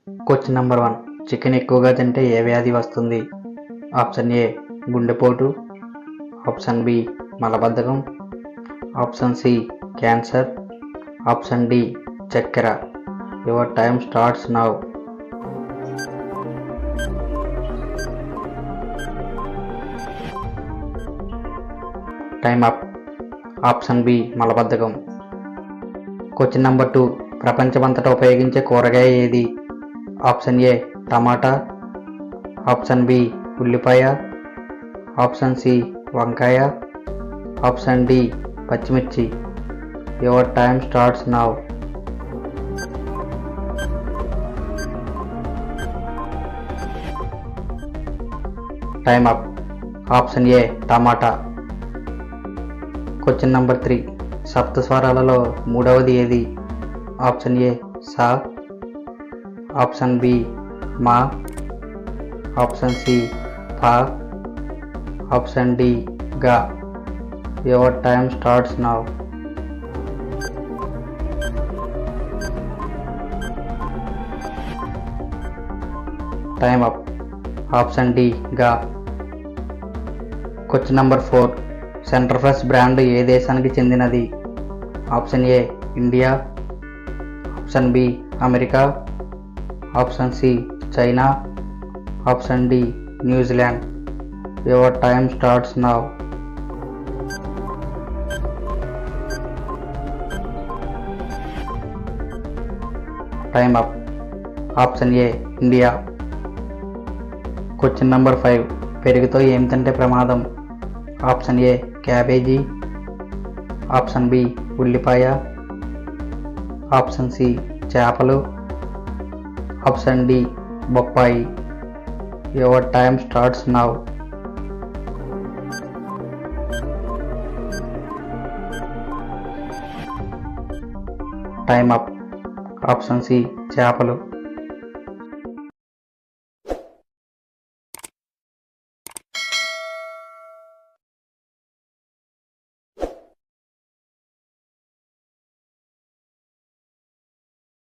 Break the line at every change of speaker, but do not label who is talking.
Question number 1. Chicken ఎక్కువగా తింటే ఏ వ్యాధి వస్తుంది? ఆప్షన్ ఏ గుండెపోటు, ఆప్షన్ బి మలబద్ధకం, ఆప్షన్ సి క్యాన్సర్, ఆప్షన్ డి చక్కెర. Your time starts now. Time up. Option B మలబద్ధకం. Question number 2. ప్రపంచమంతటా ఉపయోగించే కూరగాయ ఏది? ఆప్షన్ ఏ టమాటా, ఆప్షన్ బి ఉల్లిపాయ, ఆప్షన్ సి వంకాయ, ఆప్షన్ డి పచ్చిమిర్చి. Your time starts now. Time up. Option A టమాటా. Question number 3. సప్తస్వరాలలో మూడవది ఏది? ఆప్షన్ ఏ సా, ఆప్షన్ బి మా, ఆప్షన్ సి పా, ఆప్షన్ డి గా. Your time starts now. Time up. Option D గా. Question number 4. Center fresh brand ఏ దేశానికి చెందినది? Option A India, option B America, option C China, option D New Zealand. Your time starts now. Time up. Option A India. Question number 5. పెరుగుతో ఏం తింటే ప్రమాదం? Option A cabbage, option B ఉల్లిపాయ, option C చేపలు, option D బొప్పాయి. Your time starts now. Time up. Option C చేపలు.